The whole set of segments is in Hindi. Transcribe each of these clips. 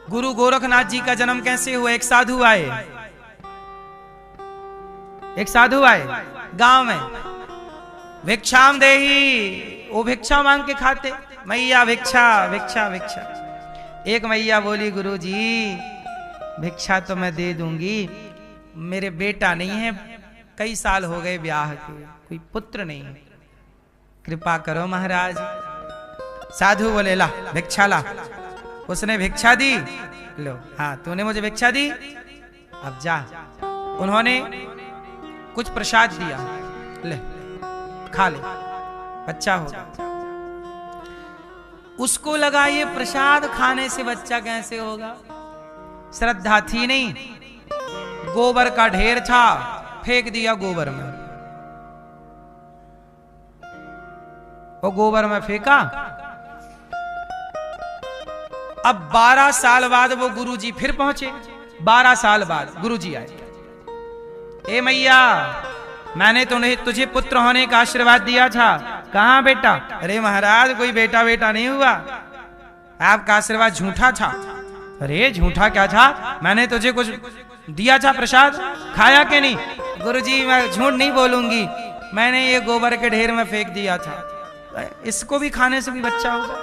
गुरु गोरखनाथ जी का जन्म कैसे हुआ? एक साधु आए, एक साधु आए गांव में, भिक्षाम देही, वो भिक्षा मांग के खाते, मैया भिक्षा भिक्षा भिक्षा। एक मैया बोली, गुरु जी भिक्षा तो मैं दे दूंगी, मेरे बेटा नहीं है, कई साल हो गए ब्याह के, कोई पुत्र नहीं है, कृपा करो महाराज। साधु बोले, ला भिक्षा ला। उसने भिक्षा दी, लो, हाँ तूने मुझे भिक्षा दी, अब जा। उन्होंने कुछ प्रसाद दिया, ले खा ले, बच्चा होगा। उसको लगा ये प्रसाद खाने से बच्चा कैसे होगा, श्रद्धा थी नहीं। गोबर का ढेर था, फेंक दिया गोबर में, वो गोबर में फेंका। अब 12 साल बाद वो गुरुजी फिर पहुंचे, 12 साल बाद गुरुजी आए। ए मैया, मैंने तुझे पुत्र होने का आशीर्वाद दिया था, कहां बेटा? अरे महाराज कोई बेटा बेटा नहीं हुआ, आपका आशीर्वाद झूठा था। अरे झूठा क्या था? मैंने तुझे कुछ दिया था प्रसाद, खाया कि नहीं? गुरुजी मैं झूठ नहीं बोलूंगी, मैंने ये गोबर के ढेर में फेंक दिया था, इसको भी खाने से भी बच्चा होगा।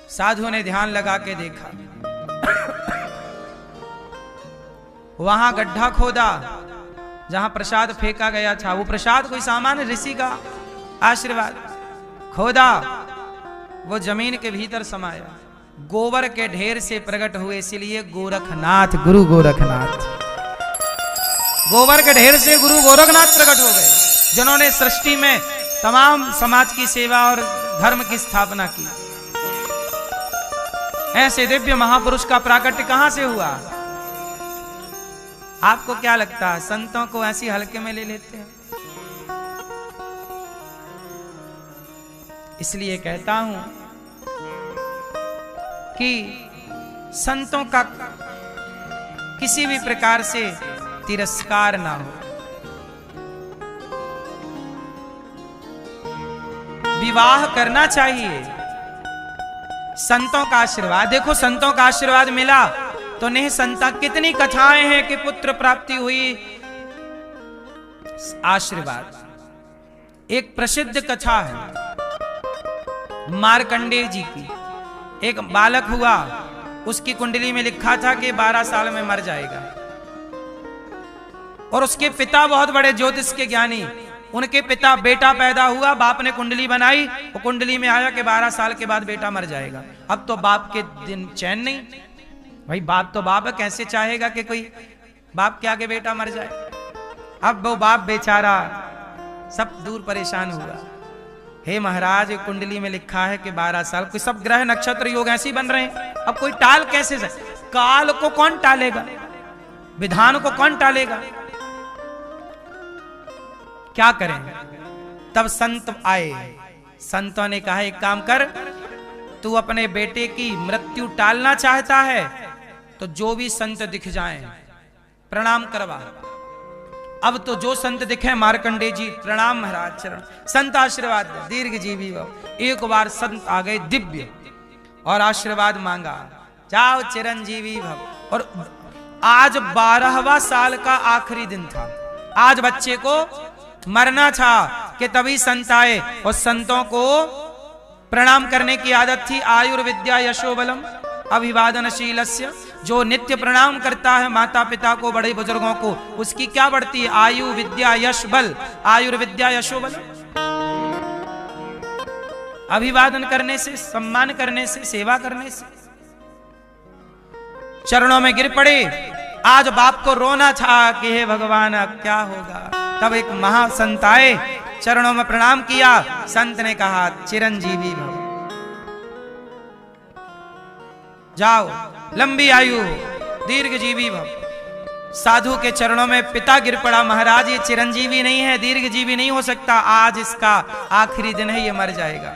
साधु ने ध्यान लगा के देखा, वहां गड्ढा खोदा जहां प्रसाद फेंका गया था, वो प्रसाद कोई सामान्य ऋषि का आशीर्वाद, खोदा, वो जमीन के भीतर समाया, गोबर के ढेर से प्रकट हुए, इसलिए गोरखनाथ, गुरु गोरखनाथ। गोबर के ढेर से गुरु गोरखनाथ प्रकट हो गए, जिन्होंने सृष्टि में तमाम समाज की सेवा और धर्म की स्थापना की। ऐसे दिव्य महापुरुष का प्राकट्य कहां से हुआ? आपको क्या लगता है, संतों को ऐसी हल्के में ले लेते हैं? इसलिए कहता हूं कि संतों का किसी भी प्रकार से तिरस्कार ना हो। विवाह करना चाहिए, संतों का आशीर्वाद देखो, संतों का आशीर्वाद मिला तो नहीं संता, कितनी कथाएं हैं कि पुत्र प्राप्ति हुई, आशीर्वाद। एक प्रसिद्ध कथा है मार्कंडेय जी की। एक बालक हुआ, उसकी कुंडली में लिखा था कि 12 साल में मर जाएगा, और उसके पिता बहुत बड़े ज्योतिष के ज्ञानी, उनके पिता, बेटा पैदा हुआ, बाप ने कुंडली बनाई, वो कुंडली में आया कि 12 साल के बाद बेटा मर जाएगा। अब तो बाप के दिन चैन नहीं, भाई बाप तो बाप है, कैसे चाहेगा कि कोई बाप के आगे बेटा मर जाए। अब वो बाप बेचारा सब दूर परेशान हुआ, हे महाराज कुंडली में लिखा है कि 12 साल, कोई सब ग्रह नक्षत्र योग ऐसे ही बन रहे हैं, अब कोई टाल कैसे सकता? काल को कौन टालेगा, विधान को कौन टालेगा, क्या करें? तब संत आए, संतों ने कहा एक काम कर, तू अपने बेटे की मृत्यु टालना चाहता है तो जो भी संत दिख जाएं प्रणाम करवा। अब तो जो संत दिखे, मार्कंडेय जी प्रणाम महाराज चरण, संत आशीर्वाद दीर्घ जीवी भव। एक बार संत आ गए दिव्य और आशीर्वाद मांगा, जाओ चिरंजीवी भव। और आज 12वां साल का आखिरी दिन था, आज बच्चे को मरना था कि तभी संत आए, और संतों को प्रणाम करने की आदत थी। आयुर्विद्या यशोबलम अभिवादनशीलस्य, जो नित्य प्रणाम करता है माता पिता को, बड़े बुजुर्गों को, उसकी क्या बढ़ती है? आयु विद्या यश बल, आयुर्विद्या यशोबल। अभिवादन करने से, सम्मान करने से, सेवा करने से। चरणों में गिर पड़े। आज बाप को रोना था कि हे भगवान अब क्या होगा। तब एक महासंत आए, चरणों में प्रणाम किया। संत ने कहा चिरंजीवी भव, जाओ लंबी आयु हो, दीर्घ जीवी भव। साधु के चरणों में पिता गिर पड़ा, महाराज ये चिरंजीवी नहीं है, दीर्घ जीवी नहीं हो सकता, आज इसका आखिरी दिन है, ये मर जाएगा।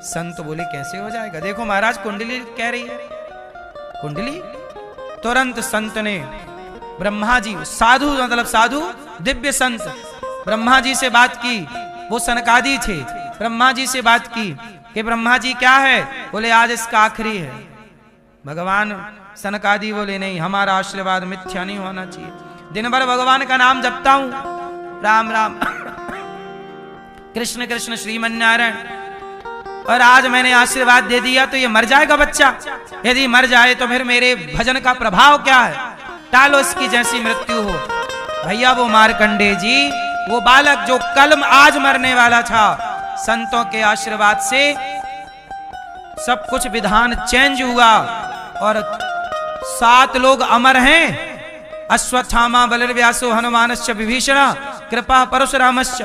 संत बोले कैसे हो जाएगा? देखो महाराज कुंडली कह रही है, कुंडली। तुरंत संत ने ब्रह्मा जी, साधु मतलब साधु दिव्य संत, ब्रह्मा जी से बात की। वो सनकादि थे, ब्रह्मा जी से बात की कि ब्रह्मा जी क्या है? बोले आज इसका आखिरी है, भगवान सनकादि बोले नहीं, हमारा आशीर्वाद मिथ्या नहीं होना चाहिए। दिन भर भगवान का नाम जपता हूं, राम राम कृष्ण कृष्ण श्रीमन्नारायण, और आज मैंने आशीर्वाद दे दिया तो ये मर जाएगा बच्चा। यदि मर जाए तो फिर मेरे भजन का प्रभाव क्या है? टालो इसकी जैसी मृत्यु हो। भैया वो मार्कंडेय जी, वो बालक जो कल आज मरने वाला था, संतों के आशीर्वाद से सब कुछ विधान चेंज हुआ और 7 लोग अमर हैं। अश्वत्थामा, बलर्व्यासो, हनुमानश्च, विभीषण, कृपा, परशुरामश्च,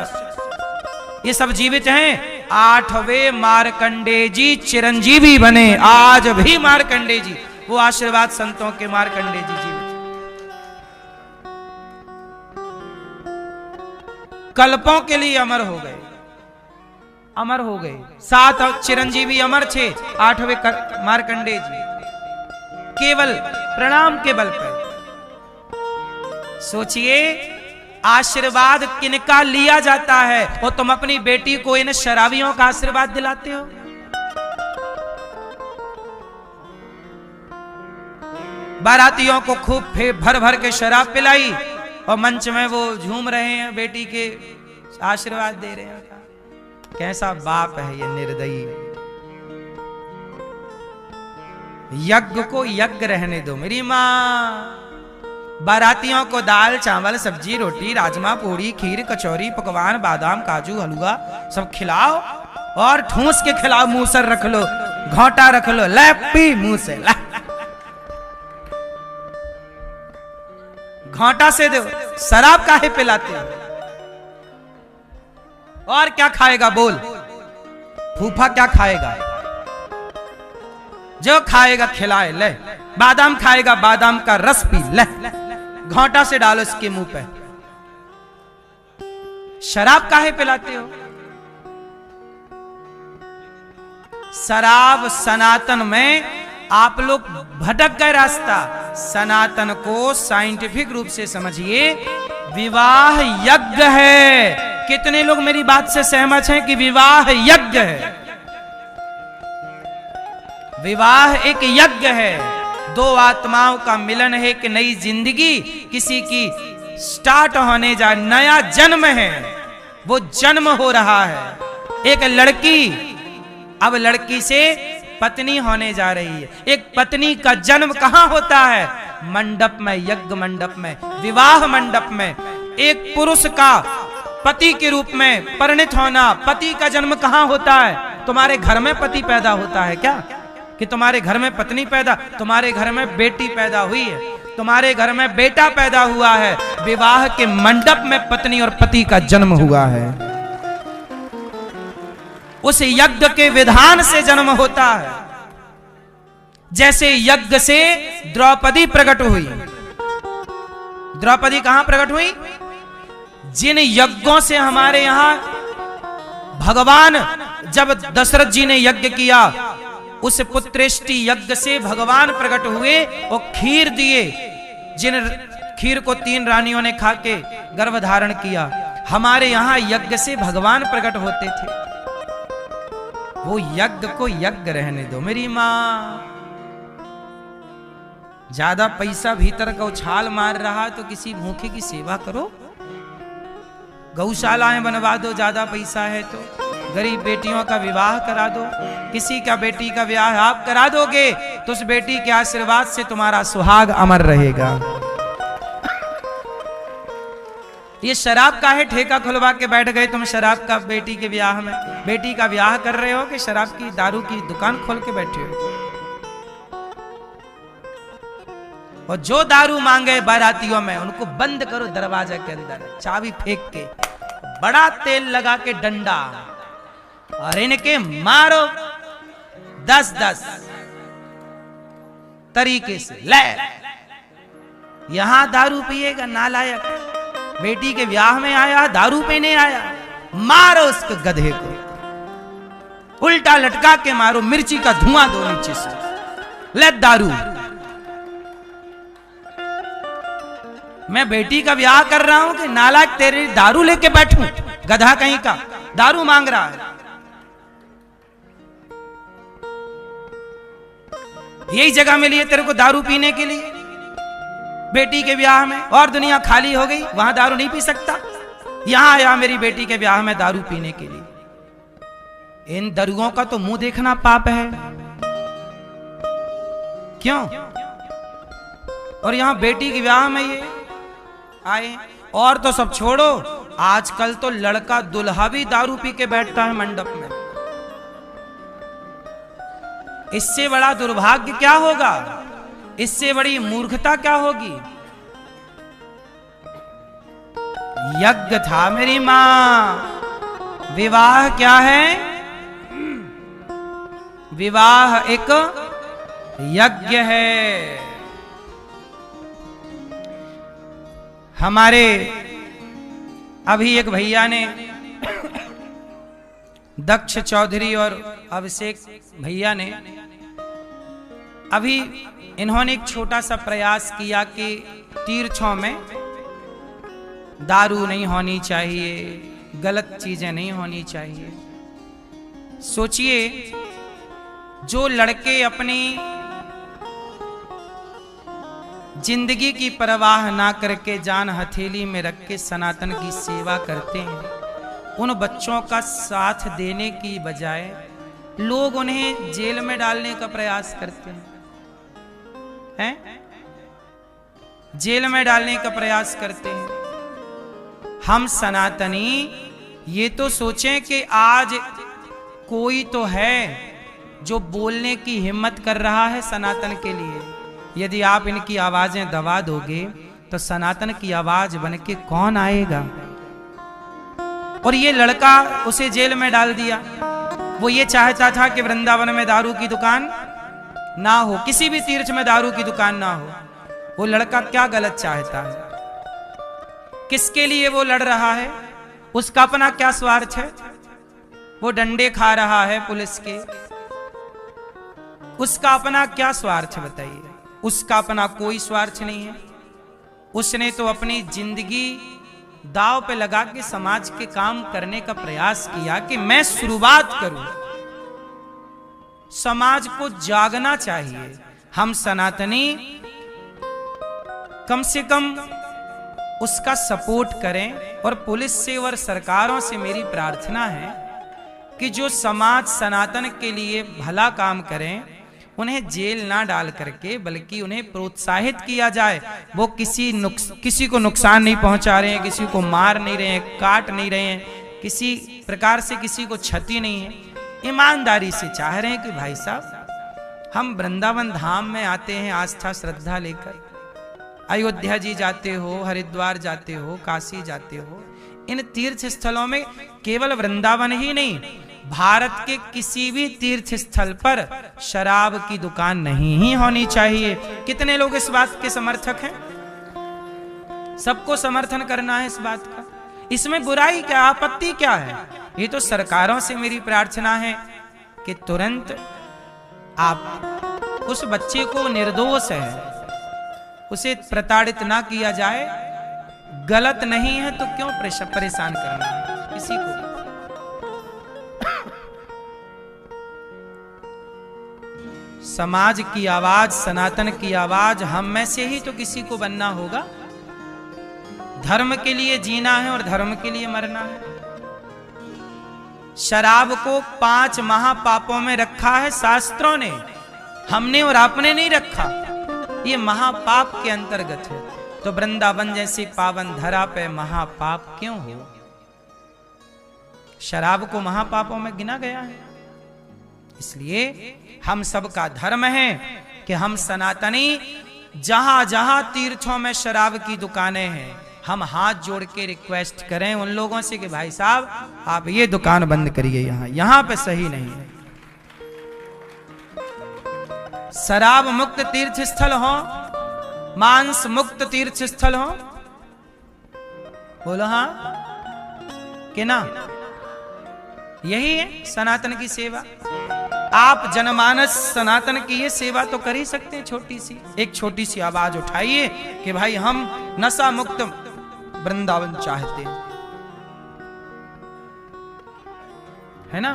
ये सब जीवित हैं। 8वें मार्कंडेय जी चिरंजीवी बने। आज भी मार्कंडेय जी, वो आशीर्वाद संतों के, मार्कंडेय जी जीवित। कल्पों के लिए अमर हो गए, अमर हो गए। 7 चिरंजीवी अमर थे, 8वें मार्कंडेय जी केवल प्रणाम के बल पर। सोचिए आशीर्वाद किनका लिया जाता है, और तुम अपनी बेटी को इन शराबियों का आशीर्वाद दिलाते हो। बारातियों को खूब भर भर के शराब पिलाई और मंच में वो झूम रहे हैं, बेटी के आशीर्वाद दे रहे हैं। कैसा बाप है ये निर्दयी। यज्ञ को यज्ञ रहने दो मेरी माँ। बारातियों को दाल चावल सब्जी रोटी राजमा पूरी खीर कचौरी पकवान बादाम काजू हलवा सब खिलाओ, और ठूस के खिलाओ। मुंह सर रख लो, घोंटा रख लो, ले पी मुंह से, ला घोंटा से दो। शराब काहे पिलाते हो? और क्या खाएगा बोल? फूफा क्या खाएगा? जो खाएगा खिलाए, ले। बादाम खाएगा, बादाम का रस पी, ले। घोंटा से डालो इसके मुंह पे। शराब काहे पिलाते हो? शराब सनातन में आप लोग भटक गए रास्ता। सनातन को साइंटिफिक रूप से समझिए, विवाह यज्ञ है। कितने लोग मेरी बात से सहमत हैं कि विवाह यज्ञ है? विवाह एक यज्ञ है, 2 आत्माओं का मिलन है, एक नई जिंदगी किसी की स्टार्ट होने जा, नया जन्म है, वो जन्म हो रहा है। एक लड़की अब लड़की से पत्नी होने जा रही है। एक पत्नी का जन्म कहां होता है? मंडप में, यज्ञ मंडप में, विवाह मंडप में। एक पुरुष का पति के रूप में परिणित होना, पति का जन्म कहां होता है? तुम्हारे घर में पति पैदा होता है क्या? कि तुम्हारे घर में पत्नी पैदा, तुम्हारे घर में बेटी पैदा हुई है, तुम्हारे घर में बेटा पैदा हुआ है। विवाह के मंडप में पत्नी और पति का जन्म हुआ है। उस यज्ञ के विधान से जन्म होता है। जैसे यज्ञ से द्रौपदी प्रकट हुई। द्रौपदी कहां प्रकट हुई? जिन यज्ञों से हमारे यहां भगवान, जब दशरथ जी ने यज्ञ किया, उस पुत्रेष्टि यज्ञ से भगवान प्रकट हुए और खीर दिए। जिन खीर को 3 रानियों ने खा के गर्भ धारण किया। हमारे यहां यज्ञ से भगवान प्रकट होते थे। वो यज्ञ को यज्ञ रहने दो मेरी मां। ज्यादा पैसा भीतर का उछाल मार रहा तो किसी भूखे की सेवा करो, गौशालाएं बनवा दो, ज्यादा पैसा है तो गरीब बेटियों का विवाह करा दो। किसी का बेटी का विवाह आप करा दोगे तो उस बेटी के आशीर्वाद से तुम्हारा सुहाग अमर रहेगा। ये शराब का है ठेका खुलवा के बैठ गए तुम शराब का बेटी के ब्याह में? बेटी का ब्याह कर रहे हो कि शराब की दारू की दुकान खोल के बैठे हो? और जो दारू मांगे बारातियों में उनको बंद करो दरवाजे के अंदर, चाबी फेंक के, बड़ा तेल लगा के डंडा, और इनके मारो 10-10 तरीके से। ले यहां दारू पिएगा नालायक, बेटी के ब्याह में आया दारू पीने आया, मारो उसको गधे को, उल्टा लटका के मारो, मिर्ची का धुआं दो नीचे से। ले दारू। मैं बेटी का ब्याह कर रहा हूं कि नालायक तेरे दारू लेके बैठूं? गधा कहीं का दारू मांग रहा है। यही जगह मिली है तेरे को दारू पीने के लिए बेटी के ब्याह में, और दुनिया खाली हो गई, वहां दारू नहीं पी सकता, यहां आया मेरी बेटी के ब्याह में दारू पीने के लिए। इन दरुओं का तो मुंह देखना पाप है, क्यों? और यहां बेटी के ब्याह में ये आए। और तो सब छोड़ो, आजकल तो लड़का दुल्हा भी दारू पी के बैठता है मंडप में। इससे बड़ा दुर्भाग्य क्या होगा, इससे बड़ी मूर्खता क्या होगी। यज्ञ था मेरी मां, विवाह क्या है? विवाह एक यज्ञ है। हमारे अभी एक भैया ने, दक्ष चौधरी और अभिषेक भैया ने, अभी इन्होंने एक छोटा सा प्रयास किया कि तीर्थों में दारू नहीं होनी चाहिए, गलत चीजें नहीं होनी चाहिए। सोचिए, जो लड़के अपनी जिंदगी की परवाह ना करके जान हथेली में रख के सनातन की सेवा करते हैं, उन बच्चों का साथ देने की बजाय लोग उन्हें जेल में डालने का प्रयास करते हैं, जेल में डालने का प्रयास करते हैं। हम सनातनी ये तो सोचें कि आज कोई तो है जो बोलने की हिम्मत कर रहा है सनातन के लिए। यदि आप इनकी आवाजें दबा दोगे तो सनातन की आवाज बन के कौन आएगा? और ये लड़का उसे जेल में डाल दिया। वो ये चाहता था कि वृंदावन में दारू की दुकान ना हो, किसी भी तीर्थ में दारू की दुकान ना हो। वो लड़का क्या गलत चाहता है? किसके लिए वो लड़ रहा है? उसका अपना क्या स्वार्थ है? वो डंडे खा रहा है पुलिस के, उसका अपना क्या स्वार्थ बताइए? उसका अपना कोई स्वार्थ नहीं है। उसने तो अपनी जिंदगी दांव पे लगा के समाज के काम करने का प्रयास किया कि मैं शुरुआत करूं। समाज को जागना चाहिए। हम सनातनी कम से कम उसका सपोर्ट करें। और पुलिस से और सरकारों से मेरी प्रार्थना है कि जो समाज सनातन के लिए भला काम करें, उन्हें जेल ना डाल करके बल्कि उन्हें प्रोत्साहित किया जाए। वो किसी को नुकसान नहीं पहुंचा रहे हैं, किसी को मार नहीं रहे हैं, काट नहीं रहे हैं, किसी प्रकार से किसी को क्षति नहीं है। ईमानदारी से चाह रहे हैं कि भाई साहब, हम वृंदावन धाम में आते हैं आस्था श्रद्धा लेकर, अयोध्या जी जाते हो, हरिद्वार जाते हो, काशी जाते हो। इन तीर्थ स्थलों में केवल वृंदावन ही नहीं, भारत के किसी भी तीर्थ स्थल पर शराब की दुकान नहीं ही होनी चाहिए। कितने लोग इस बात के समर्थक हैं? सबको समर्थन करना है इस बात का। इसमें बुराई क्या, आपत्ति क्या है? ये तो सरकारों से मेरी प्रार्थना है कि तुरंत आप उस बच्चे को, निर्दोष है, उसे प्रताड़ित ना किया जाए। गलत नहीं है तो क्यों परेशान करना है किसी को? समाज की आवाज, सनातन की आवाज हम में से ही तो किसी को बनना होगा। धर्म के लिए जीना है और धर्म के लिए मरना है। शराब को 5 महापापों में रखा है शास्त्रों ने, हमने और आपने नहीं रखा। ये महापाप के अंतर्गत है। तो वृंदावन जैसी पावन धरा पे महापाप क्यों हो? शराब को महापापों में गिना गया है। इसलिए हम सबका धर्म है कि हम सनातनी जहां जहां तीर्थों में शराब की दुकानें हैं, हम हाथ जोड़ के रिक्वेस्ट करें उन लोगों से कि भाई साहब, आप ये दुकान बंद करिए, यहां पे सही नहीं है। शराब मुक्त तीर्थ स्थल हो, मांस मुक्त तीर्थ स्थल हो, बोलो हाँ कि ना? यही है सनातन की सेवा। आप जनमानस सनातन की ये सेवा तो कर ही सकते हैं। एक छोटी सी आवाज उठाइए कि भाई हम नशा मुक्त वृंदावन चाहते हैं, है ना?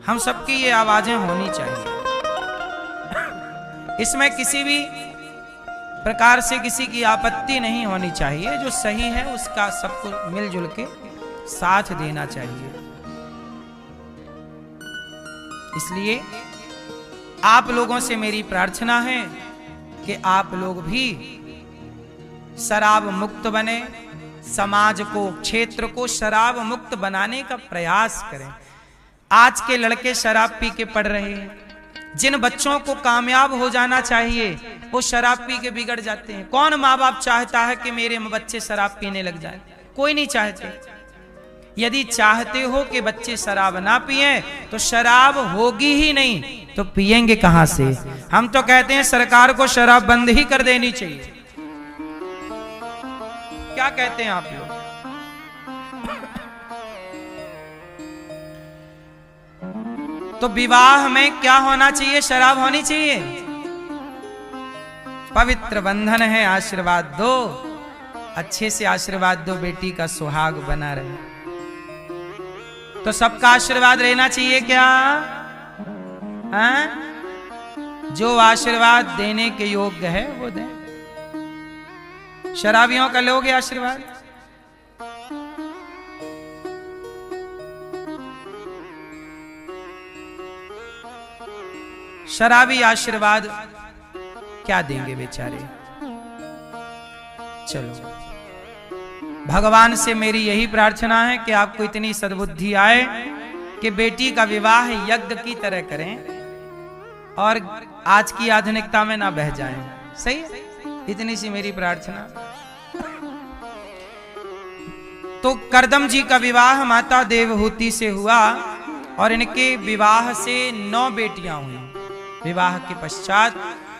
हम सबकी ये आवाजें होनी चाहिए। इसमें किसी भी प्रकार से किसी की आपत्ति नहीं होनी चाहिए। जो सही है उसका सबको मिलजुल के साथ देना चाहिए। इसलिए आप लोगों से मेरी प्रार्थना है कि आप लोग भी शराब मुक्त बने, समाज को, क्षेत्र को शराब मुक्त बनाने का प्रयास करें। आज के लड़के शराब पी के पढ़ रहे हैं। जिन बच्चों को कामयाब हो जाना चाहिए वो शराब पी के बिगड़ जाते हैं। कौन माँ बाप चाहता है कि मेरे बच्चे शराब पीने लग जाए? कोई नहीं चाहते। यदि चाहते हो कि बच्चे शराब ना पिए तो शराब होगी ही नहीं, तो पिएंगे कहां से? हम तो कहते हैं सरकार को शराब बंद ही कर देनी चाहिए। क्या कहते हैं आप लोग? तो विवाह में क्या होना चाहिए? शराब होनी चाहिए। पवित्र बंधन है, आशीर्वाद दो, अच्छे से आशीर्वाद दो, बेटी का सुहाग बना रहे। तो सबका आशीर्वाद रहना चाहिए क्या? जो आशीर्वाद देने के योग्य है वो दें। शराबियों का लोगे आशीर्वाद? शराबी आशीर्वाद क्या देंगे बेचारे। चलो, भगवान से मेरी यही प्रार्थना है कि आपको इतनी सद्बुद्धि आए कि बेटी का विवाह यज्ञ की तरह करें और आज की आधुनिकता में ना बह जाएं। सही है? इतनी सी मेरी प्रार्थना। तो करदम जी का विवाह माता देवहूति से हुआ और इनके विवाह से 9 बेटियां हुई। विवाह के पश्चात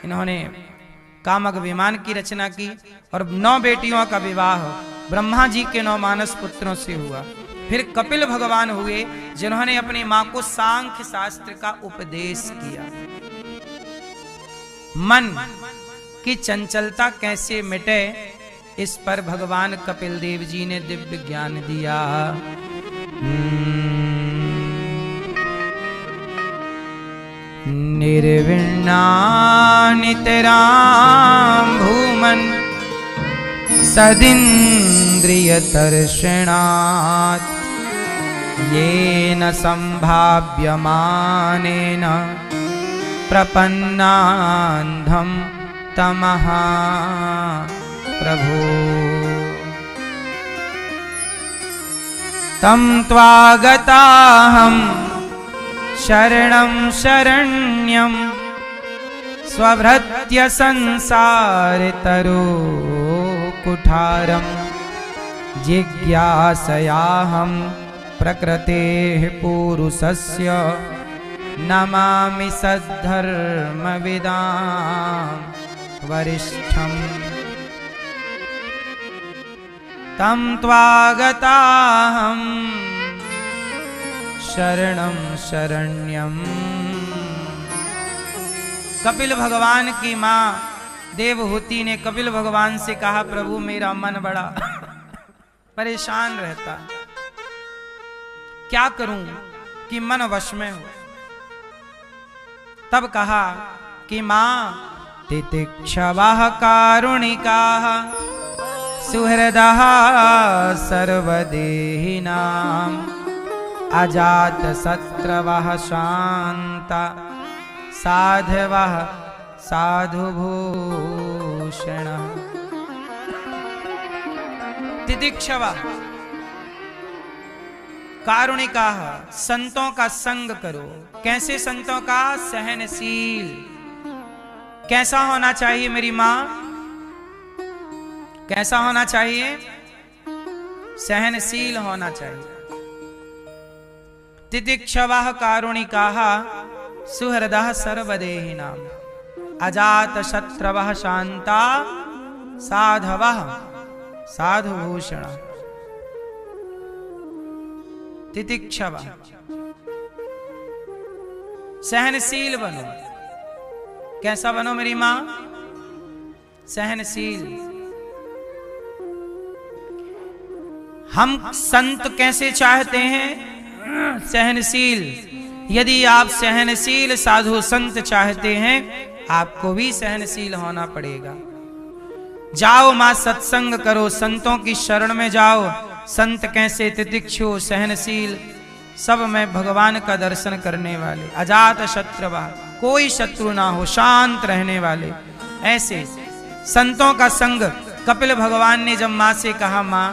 इन्होंने कामक विमान की रचना की और 9 बेटियों का विवाह ब्रह्मा जी के 9 मानस पुत्रों से हुआ। फिर कपिल भगवान हुए जिन्होंने अपनी मां को सांख्य शास्त्र का उपदेश किया। मन की चंचलता कैसे मिटे, इस पर भगवान कपिल देव जी ने दिव्य ज्ञान दिया। निर्विण्णा नितरां भूमन् सदिन्द्रियतर्षणात् येन सम्भाव्यमानेन प्रपन्नान्धं तमः प्रभो। तं त्वागताहं शरणं शरण्यं स्वभृत्य संसारतरो कुठारं जिज्ञासयाहं प्रकृतेः पुरुषस्य नमामि सद्धर्मविदां वरिष्ठम्। तं त्वागताहं शरणं शरण्यम्। कपिल भगवान की मां देवहूति ने कपिल भगवान से कहा, प्रभु मेरा मन बड़ा परेशान रहता, क्या करूं कि मन वश में हो। तब कहा कि मां तितिक्षवाः कारुणिकाः सुहृदः सर्वदेहिनाम् अजात शत्रवः शान्ता साधवः साधुभूषण। तितिक्षवा कारुणिका, संतों का संग करो। कैसे संतों का? सहनशील। कैसा होना चाहिए मेरी मां? कैसा होना चाहिए? सहनशील होना चाहिए। तितिक्षवः कारुणिकाः सुहृदः सर्वदेहिनाम् अजात शत्रवः शान्ता साधवः साधुभूषण। तितिक्षवा, सहनशील बनो। कैसा बनो मेरी मां? सहनशील। हम संत कैसे चाहते हैं? सहनशील। यदि आप सहनशील साधु संत चाहते हैं आपको भी सहनशील होना पड़ेगा। जाओ मां सत्संग करो, संतों की शरण में जाओ। संत कैसे तितिक्षु सहनशील, सब में भगवान का दर्शन करने वाले, अजात शत्रुवा, कोई शत्रु ना हो, शांत रहने वाले, ऐसे संतों का संग। कपिल भगवान ने जब माँ से कहा माँ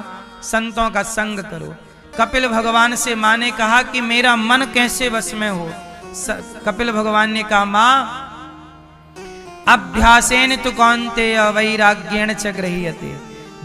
संतों का संग करो, कपिल भगवान से माँ ने कहा कि मेरा मन कैसे वश में हो। कपिल भगवान ने कहा माँ अभ्यासेन तु कौन्तेय वैराग्येण च गृह्यते।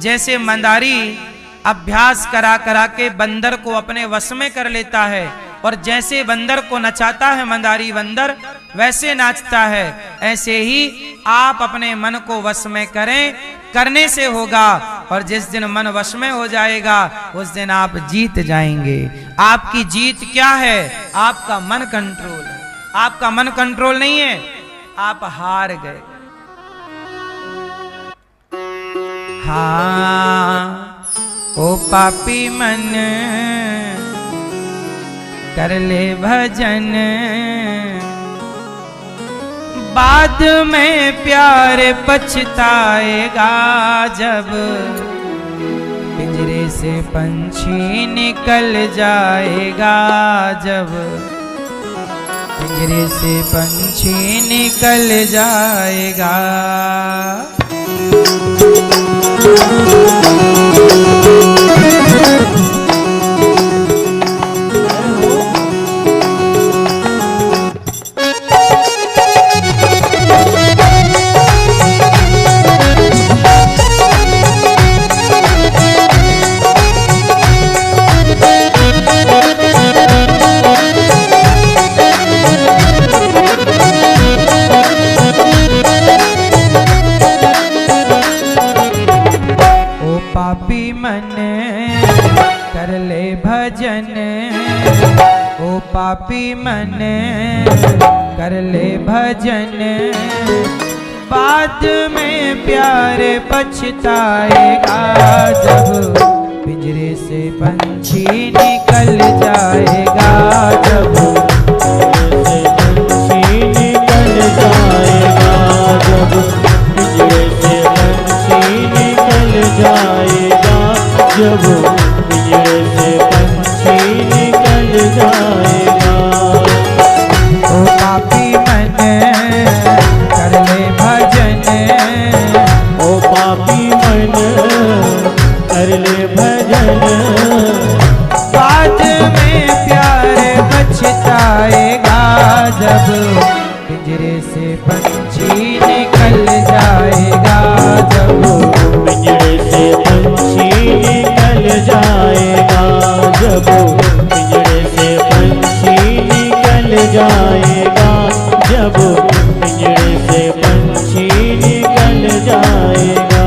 जैसे मंदारी अभ्यास करा करा के बंदर को अपने वश में कर लेता है, और जैसे बंदर को नचाता है मंदारी बंदर, वैसे नाचता है, ऐसे ही आप अपने मन को वश में करें, करने से होगा। और जिस दिन मन वश में हो जाएगा उस दिन आप जीत जाएंगे। आपकी जीत क्या है? आपका मन कंट्रोल है। आपका मन कंट्रोल नहीं है, आप हार गए। हाँ ओ पापी मन कर ले भजन, बाद में प्यार पछताएगा। जब पिंजरे से पंछी निकल जाएगा, जब पिंजरे से पंछी निकल जाएगा। पापी मन कर ले भजन, ओ पापी मन कर ले भजन, बाद में प्यार पछताएगा। जब पिंजरे से पंछी निकल जाएगा, जब पिंजरे से पंछी निकल जाएगा, जब पिंजरे से पंछी निकल जाएगा, जब पिंजरे से पंछी निकल जाएगा। ओ पापी मन कर ले भजन, ओ पापी मन कर ले भजन, बाद में प्यार पछताएगा। जब पिंजरे से पंछी निकल जाएगा, जब पिंजरे से पंछी निकल जाएगा, जब पिंजरे से पंछी निकल जाएगा, जब पिंजरे से पंछी निकल जाएगा।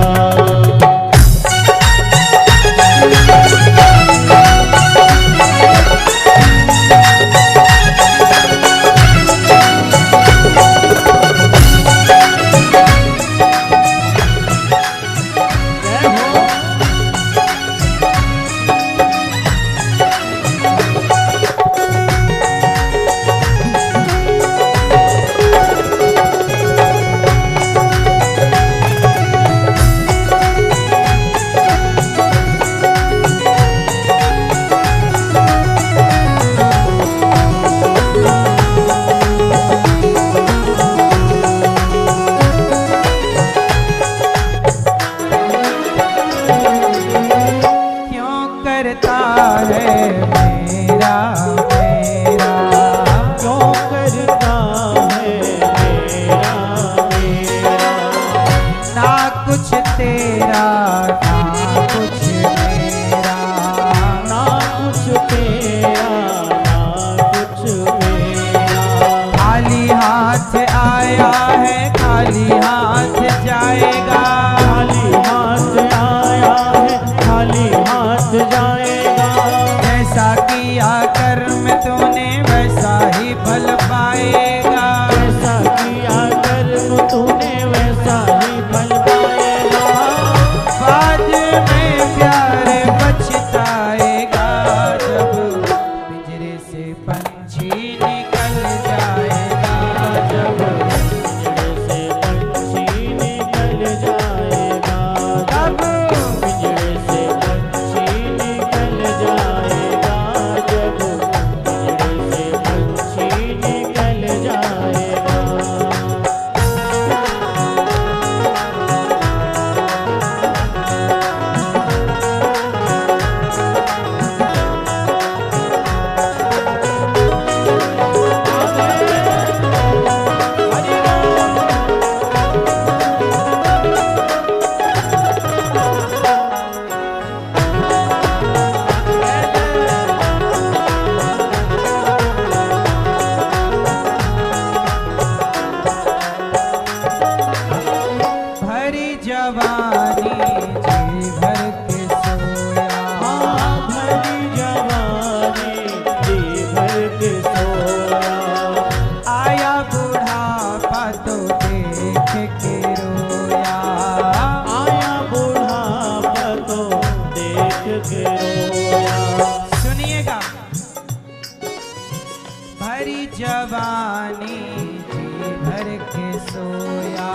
करके सोया,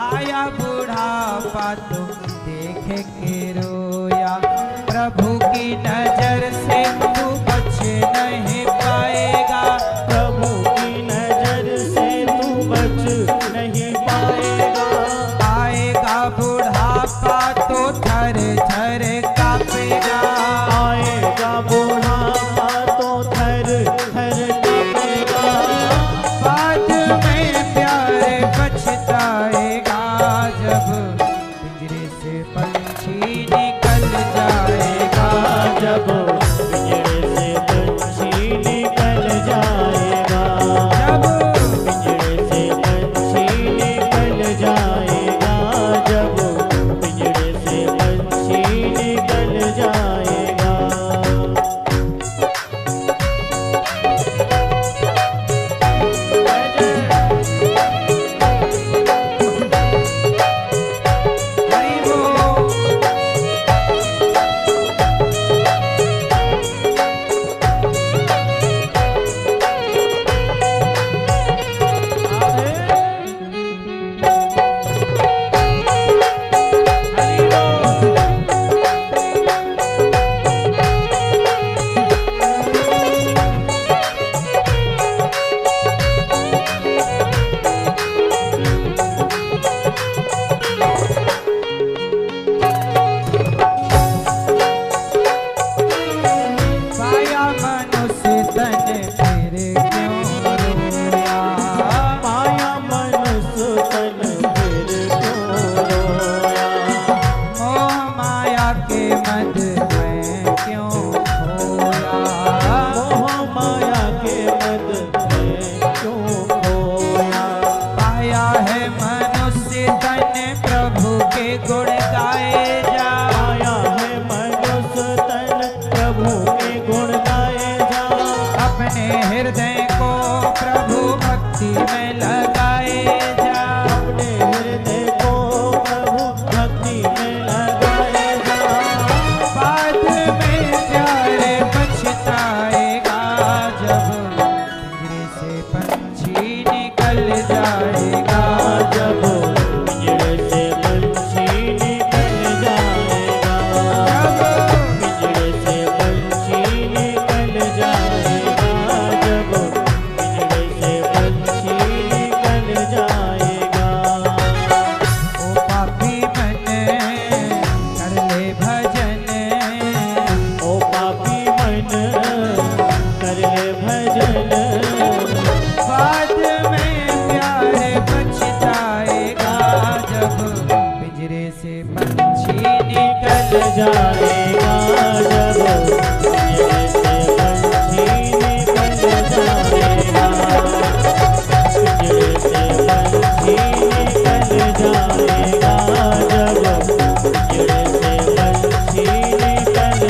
आया बुढ़ापा तो देख के रोया। प्रभु की नजर से तू बच नहीं पाएगा, प्रभु की नजर से तू बच नहीं पाएगा। आएगा बुढ़ापा तो थर थर कांपेगा, आएगा बुढ़ापा तो थर थर कांपेगा। बाद में प्यारे पछताएगा, जब पिंजरे से पंछी निकल जाएगा, जब पिंजरे से पंछी निकल जाएगा, जब पिंजरे से पंछी निकल जाएगा, जब पिंजरे से पंछी निकल जाएगा। हरि बोल। पाया मनुष्य तन फिर क्यों रोया, माया मनुष्य तन फिर क्यों रोया। मोह माया के मद में क्यों खोया, मोह माया के मद में क्यों खोया। पाया है मनुष्य तन प्रभु के गुण गाए जा, आया है मनुष्य तन प्रभु के गुण गाए जा। अपने हृदय को प्रभु भक्ति में लगाए जा, अपने हृदय को प्रभु भक्ति में लगाए जा। बाद में प्यारे पछताएगा, जब पिंजरे से पंछी निकल जाएगा, जब पिंजरे से पंछी निकल जाएगा, पिंजरे से पंछी निकल जाएगा, जब पिंजरे से पंछी निकल जाएगा। ओ पापी मन कर ले भजन, ओ पापी मन कर ले भजन, बाद में प्यारे पछताएगा, जब पिंजरे से पंछी निकल जाएगा, जब पिंजरे से पंछी निकल जाएगा, पिंजरे से पंछी निकल जाएगा, जब पिंजरे से पंछी निकल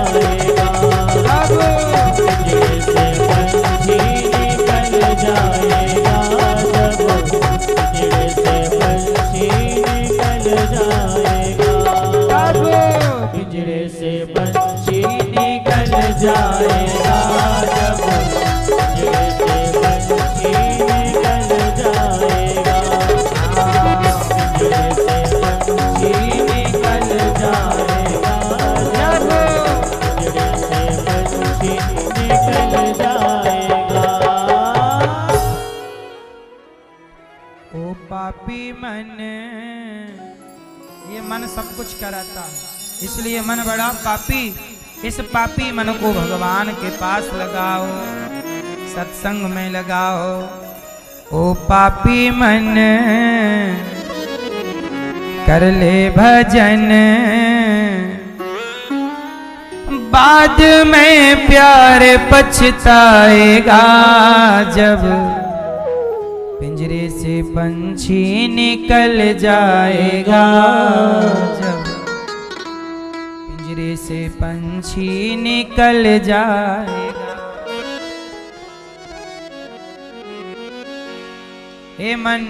जाएगा, अब पिंजरे से पंछी निकल जाएगा, जब पिंजरे से पंछी निकल जाएगा। अब पिंजरे से पंछी निकल जाएगा, जब पिंजरे से पंछी निकल जाएगा, पिंजरे से पंछी निकल जाएगा, जब पिंजरे से पंछी निकल जाएगा। ओ पापी मन, ये मन सब कुछ कराता है, इसलिए मन बड़ा पापी। इस पापी मन को भगवान के पास लगाओ, सत्संग में लगाओ। ओ पापी मन कर ले भजन, बाद में प्यार पछताएगा, जब पिंजरे से पंछी निकल जाएगा, जब पिंजरे से पंछी निकल जाएगा। हे मन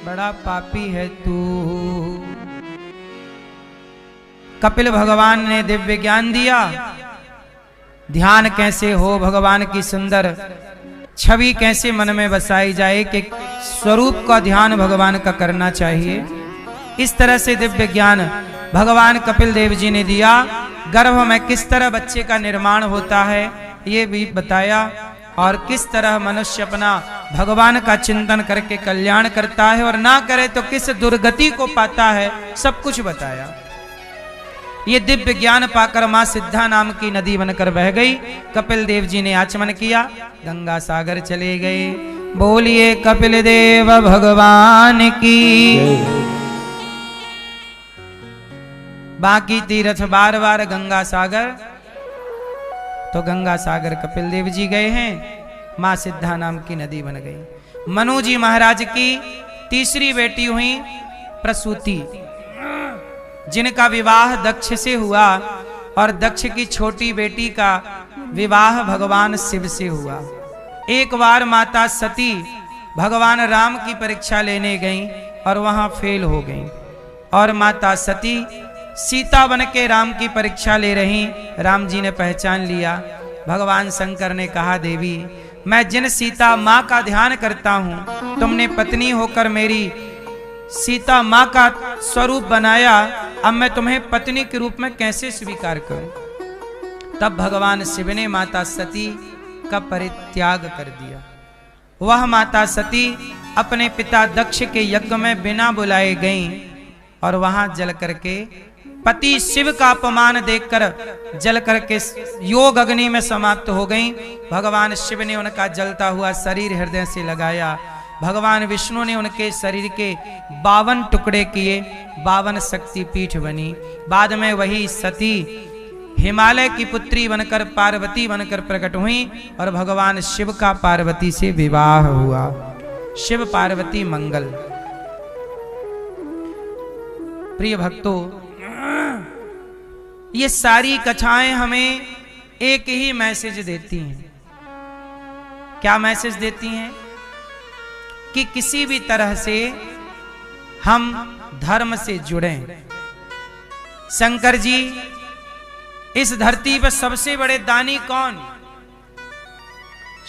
बड़ा पापी है तू। कपिल भगवान ने दिव्य ज्ञान दिया, ध्यान कैसे हो भगवान की सुंदर छवि कैसे मन में बसाई जाए कि स्वरूप का ध्यान भगवान का करना चाहिए। इस तरह से दिव्य ज्ञान भगवान कपिल देव जी ने दिया। गर्भ में किस तरह बच्चे का निर्माण होता है ये भी बताया, और किस तरह मनुष्य अपना भगवान का चिंतन करके कल्याण करता है और ना करे तो किस दुर्गति को पाता है, सब कुछ बताया। ये दिव्य ज्ञान पाकर मां सिद्धा नाम की नदी बनकर बह गई। कपिल देव जी ने आचमन किया, गंगा सागर चले गए। बोलिए कपिल देव भगवान की। बाकी तीर्थ बार बार गंगा सागर, तो गंगा सागर कपिल देव जी गए हैं, मां सिद्धा नाम की नदी बन गई। मनु जी महाराज की तीसरी बेटी हुई प्रसूति, जिनका विवाह दक्ष से हुआ, और दक्ष की छोटी बेटी का विवाह भगवान शिव से हुआ। एक बार माता सती भगवान राम की परीक्षा लेने गईं और वहां फेल हो गईं, और माता सती सीता बन के राम की परीक्षा ले रही। राम जी ने पहचान लिया। भगवान शंकर ने कहा, देवी मैं जिन सीता माँ का ध्यान करता हूँ, तुमने पत्नी होकर मेरी सीता माँ का स्वरूप बनाया, अब मैं तुम्हें पत्नी के रूप में कैसे स्वीकार करूं। तब भगवान शिव ने माता सती का परित्याग कर दिया। वह माता सती अपने पिता दक्ष के यज्ञ में बिना बुलाए गईं और वहां जल करके पति शिव का अपमान देखकर जल करके योग अग्नि में समाप्त हो गईं। भगवान शिव ने उनका जलता हुआ शरीर हृदय से लगाया। भगवान विष्णु ने उनके शरीर के 52 टुकड़े किए, 52 शक्ति पीठ बनी। बाद में वही सती हिमालय की पुत्री बनकर पार्वती बनकर प्रकट हुई और भगवान शिव का पार्वती से विवाह हुआ। शिव पार्वती मंगल। प्रिय भक्तों, ये सारी कथाएं हमें एक ही मैसेज देती हैं। क्या मैसेज देती हैं? कि किसी भी तरह से हम धर्म से जुड़ें। शंकर जी, इस धरती पर सबसे बड़े दानी कौन?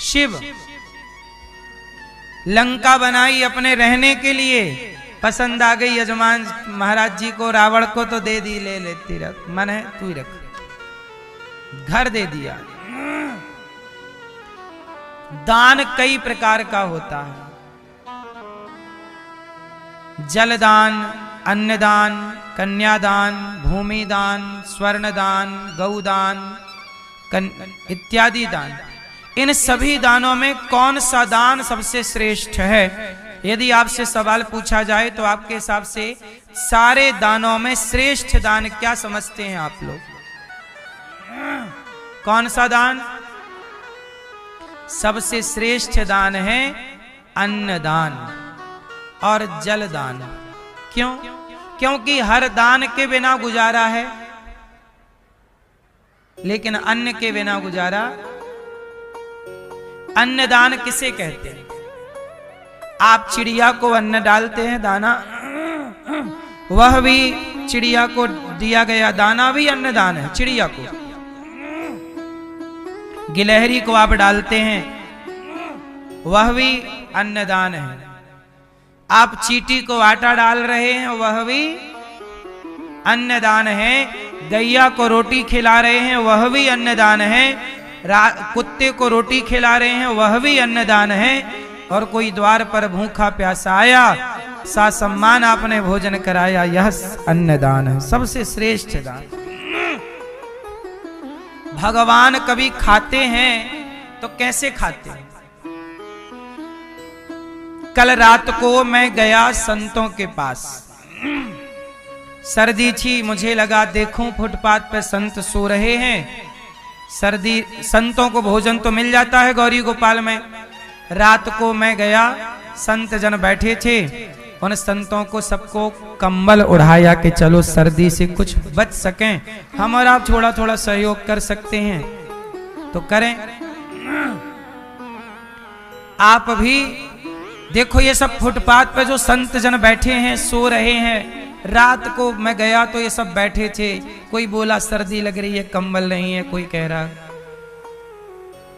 शिव। लंका बनाई अपने रहने के लिए, पसंद आ गई यजमान महाराज जी को, रावण को तो दे दी, ले लेती रख, मन है तू ही रख। घर दे दिया। दान कई प्रकार का होता है। जलदान, अन्नदान, कन्यादान, भूमिदान, स्वर्णदान, गौदान इत्यादि दान। इन सभी दानों में कौन सा दान सबसे श्रेष्ठ है? यदि आपसे सवाल पूछा जाए तो आपके हिसाब से सारे दानों में श्रेष्ठ दान क्या समझते हैं आप लोग? कौन सा दान? सबसे श्रेष्ठ दान है अन्नदान और जलदान। क्यों? क्योंकि हर दान के बिना गुजारा है, लेकिन अन्न के बिना गुजारा। अन्नदान किसे कहते हैं? आप चिड़िया को अन्न डालते हैं, दाना, वह भी चिड़िया को दिया गया दाना भी अन्नदान है। चिड़िया को, गिलहरी को आप डालते हैं, वह भी अन्नदान है। आप चींटी को आटा डाल रहे हैं, वह भी अन्नदान है। गैया को रोटी खिला रहे हैं, वह भी अन्नदान है। कुत्ते को रोटी खिला रहे हैं, वह भी अन्नदान है। और कोई द्वार पर भूखा प्यासा आया, सा सम्मान आपने भोजन कराया, यह अन्नदान है, सबसे श्रेष्ठ दान। भगवान कभी खाते हैं तो कैसे खाते हैं? कल रात को मैं गया संतों के पास, सर्दी थी, मुझे लगा देखूं फुटपाथ पे संत सो रहे हैं। सर्दी, संतों को भोजन तो मिल जाता है गौरी गोपाल में। रात को मैं गया, संत जन बैठे थे, उन संतों को सबको कंबल उड़ाया कि चलो सर्दी से कुछ बच सकें, हम और आप थोड़ा थोड़ा सहयोग कर सकते हैं तो करें। आप भी देखो, ये सब फुटपाथ पे जो संत जन बैठे हैं, सो रहे हैं। रात को मैं गया तो ये सब बैठे थे। कोई बोला सर्दी लग रही है, कंबल नहीं है, कोई कह रहा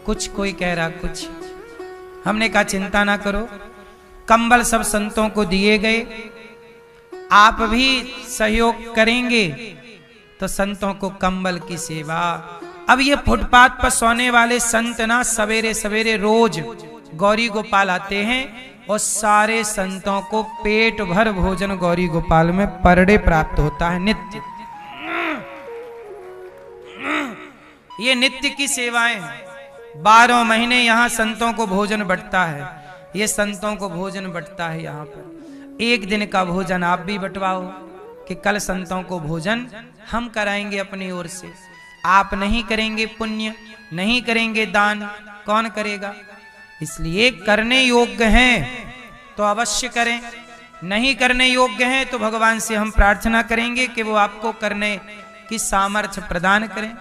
कुछ, कोई कह रहा कुछ। हमने कहा चिंता ना करो, कंबल सब संतों को दिए गए, आप भी सहयोग करेंगे तो संतों को कंबल की सेवा। अब ये फुटपाथ पर सोने वाले संत ना सवेरे सवेरे रोज गौरी गोपाल आते हैं और सारे संतों को पेट भर भोजन गौरी गोपाल में पर डे प्राप्त होता है नित्य। ये नित्य की सेवाएं हैं। 12 महीने यहाँ संतों को भोजन बंटता है, ये संतों को भोजन बंटता है यहाँ पर। एक दिन का भोजन आप भी बंटवाओ कि कल संतों को भोजन हम कराएंगे अपनी ओर से। आप नहीं करेंगे पुण्य, नहीं करेंगे दान, कौन करेगा? इसलिए करने योग्य हैं तो अवश्य करें, नहीं करने योग्य हैं तो भगवान से हम प्रार्थना करेंगे कि वो आपको करने की सामर्थ्य प्रदान करें।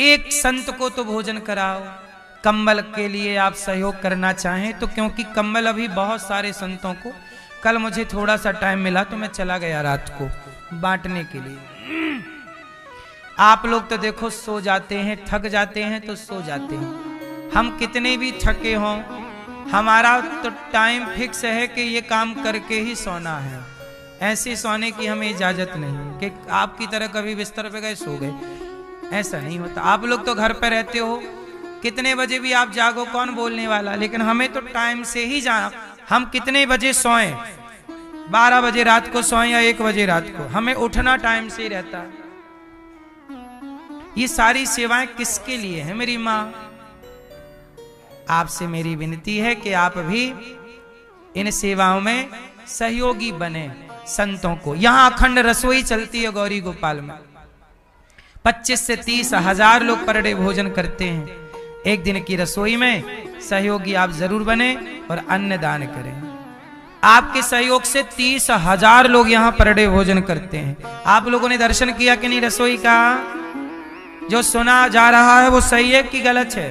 एक संत को तो भोजन कराओ। कंबल के लिए आप सहयोग करना चाहें तो, क्योंकि कंबल अभी बहुत सारे संतों को, कल मुझे थोड़ा सा टाइम मिला तो मैं चला गया रात को बांटने के लिए। आप लोग तो देखो सो जाते हैं, थक जाते हैं तो सो जाते हैं। हम कितने भी थके हों, हमारा तो टाइम फिक्स है कि ये काम करके ही सोना है। ऐसे सोने की हमें इजाजत नहीं कि आपकी तरह कभी बिस्तर पे गए सो गए, ऐसा नहीं होता। आप लोग तो घर पे रहते हो, कितने बजे भी आप जागो कौन बोलने वाला, लेकिन हमें तो टाइम से ही जाना। हम कितने बजे सोएं, 12 बजे रात को सोएं या 1 बजे रात को, हमें उठना टाइम से ही रहता है। ये सारी सेवाएं किसके लिए है मेरी माँ? आपसे मेरी विनती है कि आप भी इन सेवाओं में सहयोगी बने। संतों को यहां अखंड रसोई चलती है गौरी गोपाल में, 25 से 30 हजार लोग पर डे भोजन करते हैं। एक दिन की रसोई में सहयोगी आप जरूर बने और अन्न दान करें। आपके सहयोग से 30 हजार लोग यहाँ पर डे भोजन करते हैं। आप लोगों ने दर्शन किया कि नहीं रसोई का? जो सुना जा रहा है वो सही है कि गलत है?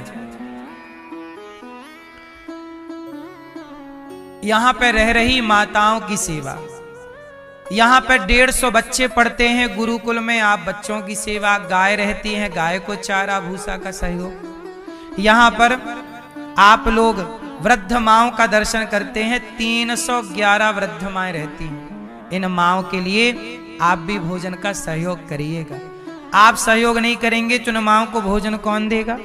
यहाँ पे रह रही माताओं की सेवा, यहाँ पे 150 बच्चे पढ़ते हैं गुरुकुल में, आप बच्चों की सेवा, गाय रहती है, गाय को चारा भूसा का सहयोग। यहाँ पर आप लोग वृद्ध माओं का दर्शन करते हैं, 311 वृद्ध माएं रहती हैं। इन माओं के लिए आप भी भोजन का सहयोग करिएगा। आप सहयोग नहीं करेंगे तो इन माओं को भोजन कौन देगा?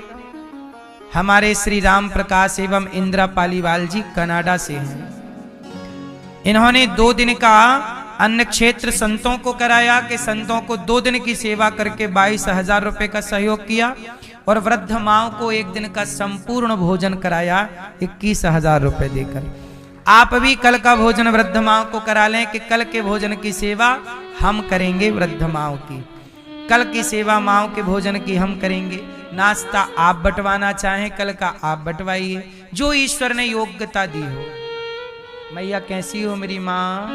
हमारे श्री राम प्रकाश एवं इंदिरा पालीवाल जी कनाडा से हैं। इन्होंने 2 दिन का अन्न क्षेत्र संतों को कराया कि संतों को 2 दिन की सेवा करके 22,000 रुपए का सहयोग किया, और वृद्ध माओं को 1 दिन का संपूर्ण भोजन कराया 21,000 रुपए देकर। आप भी कल का भोजन वृद्ध माओं को करा लें कि कल के भोजन की सेवा हम करेंगे, वृद्ध माओं की कल की सेवा माओं के भोजन की हम करेंगे। नाश्ता आप बंटवाना चाहें कल का आप बंटवाइए, जो ईश्वर ने योग्यता दी हो। मैया कैसी हो मेरी माँ?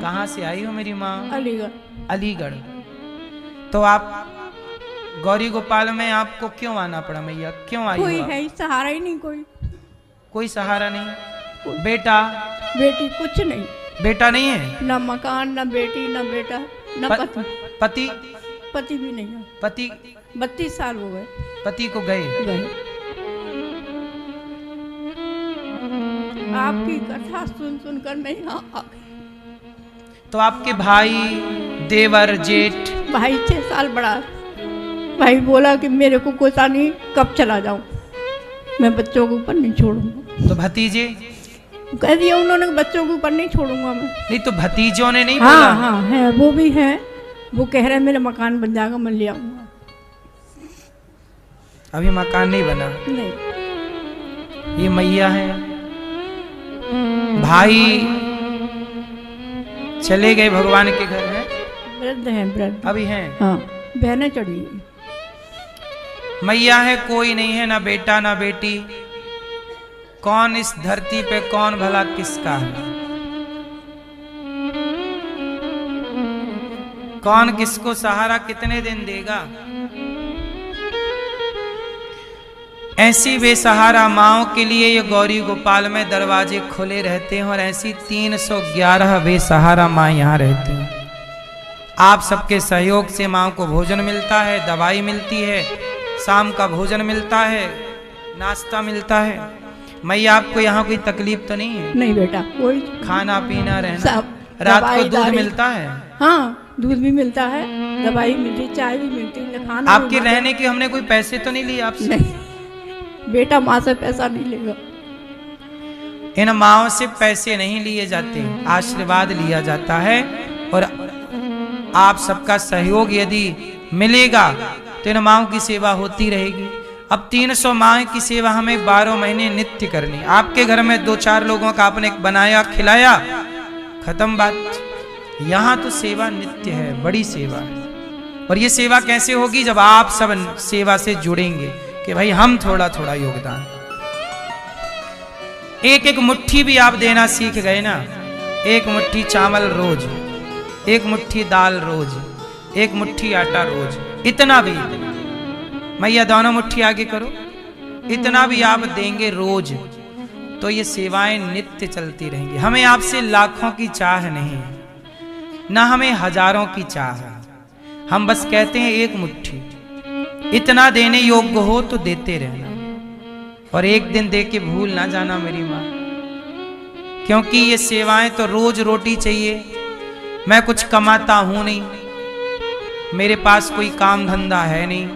कहाँ से आई हो मेरी माँ? अलीगढ़। अलीगढ़। तो आप गौरी गोपाल में आपको क्यों आना पड़ा मैया? क्यों आई? कोई है ही सहारा ही नहीं, कोई सहारा नहीं? बेटा बेटी कुछ नहीं। बेटा नहीं है? ना मकान, ना बेटी, ना बेटा, ना पति। पति? पति भी नहीं है। पति 32 साल हो गए पति को गए। आपकी कथा सुन सुनकर मैं यहाँ आ गई। तो आपके भाई, देवर, जेठ? भाई 6 साल बड़ा। भाई बोला कि मेरे को कोई नहीं, कब चला जाऊं, मैं बच्चों के ऊपर नहीं छोड़ूंगा। तो भतीजे? कह दिया उन्होंने, बच्चों के ऊपर नहीं छोड़ूंगा मैं। नहीं तो भतीजों ने नहीं बोला? हाँ है, वो भी है। वो कह रहे मेरा मकान बन जाएगा, मैं ले आऊंगा। अभी मकान नहीं बना? नहीं। ये मैया है, भाई चले गए भगवान के घर में? वृद्ध हैं, वृद्ध अभी हैं? हाँ, बहनें चढ़ी हैं। मैया है, कोई नहीं है, ना बेटा ना बेटी। कौन इस धरती पे कौन भला किसका है? कौन किसको सहारा कितने दिन देगा? ऐसी बेसहारा माओं के लिए ये गौरी गोपाल में दरवाजे खुले रहते हैं, और ऐसी 311 बेसहारा माँ यहाँ रहते हैं। आप सबके सहयोग से माँ को भोजन मिलता है, दवाई मिलती है, शाम का भोजन मिलता है, नाश्ता मिलता है। मैया आपको यहाँ कोई तकलीफ तो नहीं है? नहीं बेटा, कोई खाना पीना रहना, सब रात को दवाई दूध दारी। मिलता है? हाँ, दूध भी मिलता है, दवाई मिलती, चाय भी मिलती है, खाना आपके भी रहने के हमने कोई पैसे तो नहीं लिए आपसे? नहीं बेटा, माँ से पैसा नहीं लेगा। इन माओ से पैसे नहीं लिए जाते, आशीर्वाद लिया जाता है। और आप सबका सहयोग यदि मिलेगा तो इन माओ की सेवा होती रहेगी। अब 300 माँ की सेवा हमें 12 महीने नित्य करनी। आपके घर में 2-4 लोगों का आपने बनाया खिलाया, खत्म बात। यहाँ तो सेवा नित्य है, बड़ी सेवा है। और ये सेवा कैसे होगी? जब आप सब सेवा से जुड़ेंगे कि भाई हम थोड़ा थोड़ा योगदान, एक एक मुट्ठी भी आप देना सीख गए ना, एक मुट्ठी चावल रोज, एक मुट्ठी दाल रोज, एक मुट्ठी आटा रोज, इतना भी, मैया दोनों मुट्ठी आगे करो, इतना भी आप देंगे रोज तो ये सेवाएं नित्य चलती रहेंगी। हमें आपसे लाखों की चाह नहीं है, ना हमें हजारों की चाह है। हम बस कहते हैं एक मुट्ठी, इतना देने योग्य हो तो देते रहना, और एक दिन दे के भूल ना जाना मेरी माँ, क्योंकि ये सेवाएं तो रोज रोटी चाहिए। मैं कुछ कमाता हूं नहीं, मेरे पास कोई काम धंधा है नहीं,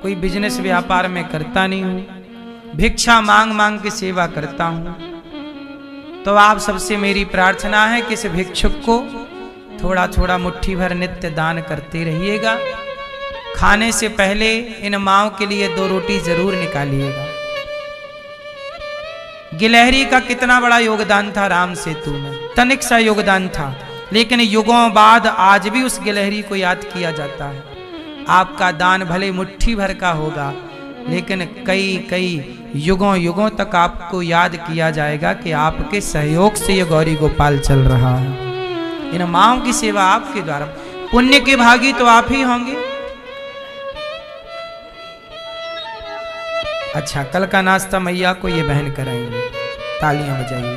कोई बिजनेस व्यापार में करता नहीं हूं, भिक्षा मांग मांग के सेवा करता हूं। तो आप सबसे मेरी प्रार्थना है कि इस भिक्षुक को थोड़ा थोड़ा मुट्ठी भर नित्य दान करते रहिएगा। खाने से पहले इन माओं के लिए 2 रोटी जरूर निकालिएगा। गिलहरी का कितना बड़ा योगदान था राम सेतु में, तनिक सा योगदान था, लेकिन युगों बाद आज भी उस गिलहरी को याद किया जाता है। आपका दान भले मुट्ठी भर का होगा, लेकिन कई कई युगों युगों तक आपको याद किया जाएगा कि आपके सहयोग से ये गौरी गोपाल चल रहा है। इन माओं की सेवा आपके द्वारा, पुण्य के भागी तो आप ही होंगे। अच्छा, कल का नाश्ता मैया को ये बहन कराएंगे, तालियां बजाइए।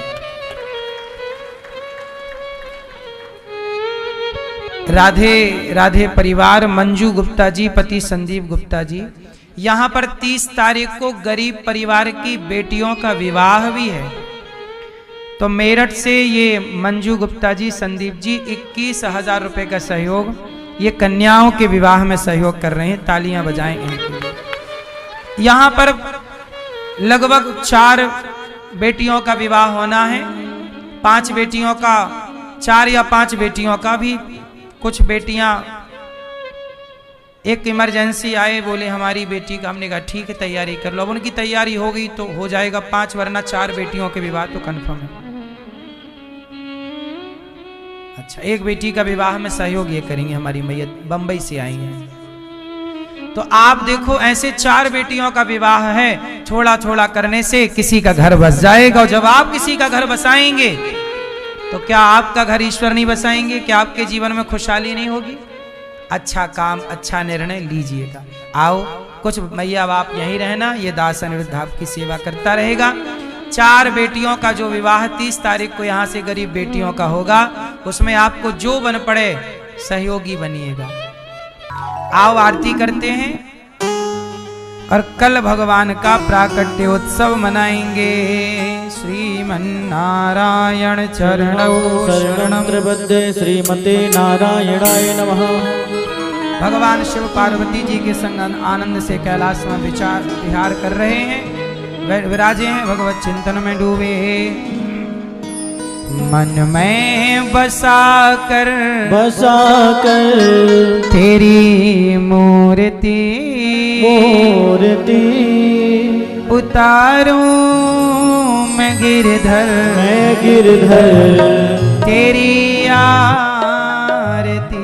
राधे राधे परिवार, मंजू गुप्ता जी पति संदीप गुप्ता जी। यहाँ पर 30 तारीख को गरीब परिवार की बेटियों का विवाह भी है, तो मेरठ से ये मंजू गुप्ता जी संदीप जी 21,000 रुपए का सहयोग ये कन्याओं के विवाह में सहयोग कर रहे हैं। तालियां बजाएं इनके लिए। यहाँ पर लगभग 4 बेटियों का विवाह होना है, 5 बेटियों का, 4 या 5 बेटियों का भी। कुछ बेटियां, एक इमरजेंसी आए, बोले हमारी बेटी का, हमने कहा ठीक है तैयारी कर लो। अब उनकी तैयारी हो गई तो हो जाएगा 5, वरना 4 बेटियों के विवाह तो कंफर्म है। अच्छा, एक बेटी का विवाह में सहयोग ये करेंगे, हमारी मैया बंबई से आई हैं। तो आप देखो, ऐसे 4 बेटियों का विवाह है, थोड़ा थोड़ा करने से किसी का घर बस जाएगा। और जब आप किसी का घर बसाएंगे तो क्या आपका घर ईश्वर नहीं बसाएंगे? क्या आपके जीवन में खुशहाली नहीं होगी? अच्छा काम, अच्छा निर्णय लीजिएगा। आओ कुछ मैया आप यहीं रहना, ये दास अनिरुद्ध आपकी सेवा करता रहेगा। 4 बेटियों का जो विवाह 30 तारीख को यहाँ से गरीब बेटियों का होगा, उसमें आपको जो बन पड़े सहयोगी बनिएगा। आओ आरती करते हैं, और कल भगवान का प्राकट्य उत्सव मनाएंगे। श्रीमन्नारायण चरणौ शरणं प्रपद्ये श्रीमते नारायणाय नमः। भगवान शिव पार्वती जी के संग आनंद से कैलाश में विहार कर रहे हैं, विराजे हैं, भगवत चिंतन में डूबे। मन में बसा कर तेरी मूर्ति उतारूं मैं गिरधर तेरी आरती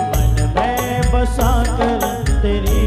मन में बसा कर तेरी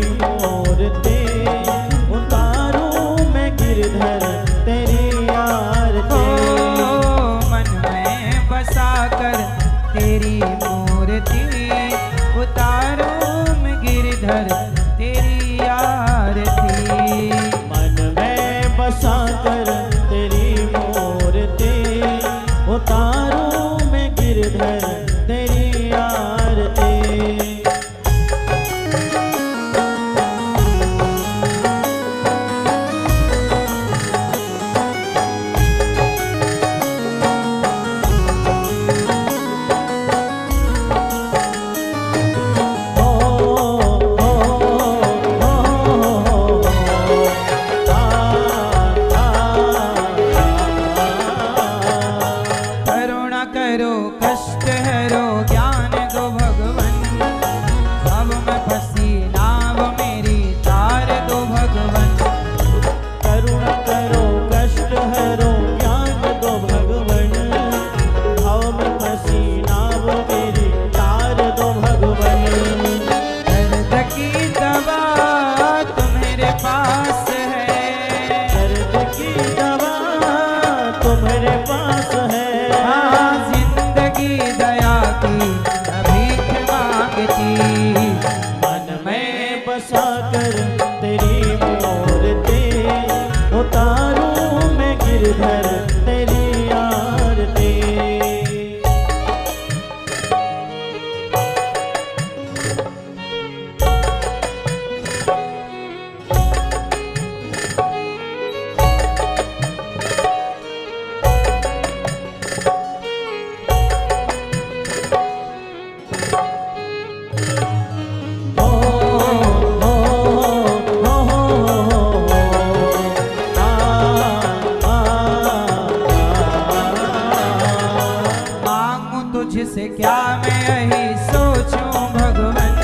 तुझसे क्या मैं यही सोचूं भगवन,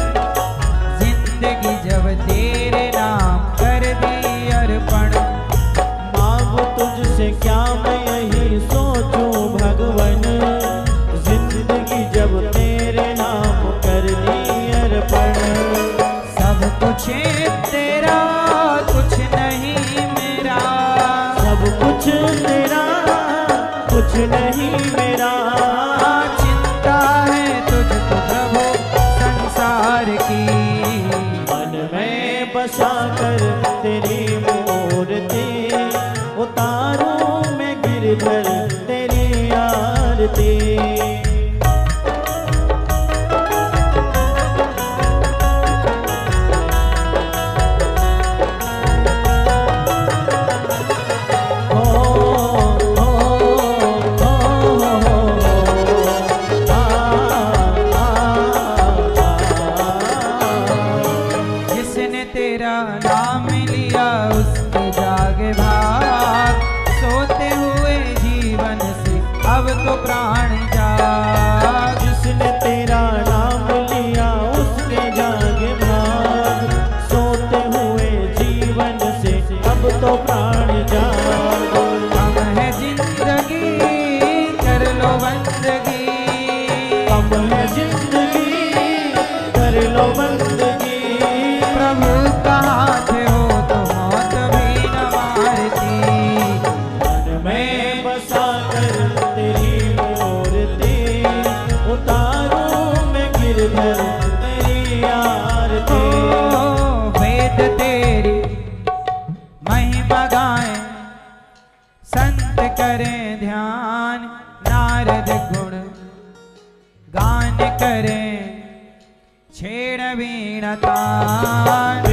जिंदगी जब तेरे नाम कर दी अर्पण। मांगू तुझसे क्या मैं यही सोचूं भगवन, जिंदगी जब तेरे नाम कर दी अर्पण। सब कुछ तेरा कुछ नहीं मेरा, सब कुछ तेरा कुछ नहीं मेरा। चिंता है तुझको प्रभु संसार की, मन में बसा कर तेरी मूर्ति, उतारूं मैं गिरधर तेरी आरती। तेरा नाम लिया उसके जागे भाग, सोते हुए जीवन से अब तो प्राण जाग। जिसने तेरा नाम लिया उसके जागे भाग, सोते हुए जीवन से अब तो प्राण जाग। कम है जिंदगी कर लो बंदगी, कम है जिंदगी कर लो बंदगी। प्रभु का हाथ हो तो मौत भी न मारती। मन में बसा कर तेरी मूर्ति, उतारूं मैं गिरधर तेरी आरती। वेद तेरी महिमा गाएं, संत करें ध्यान, नारद गुण गान करें, छेड़ वीणा तान।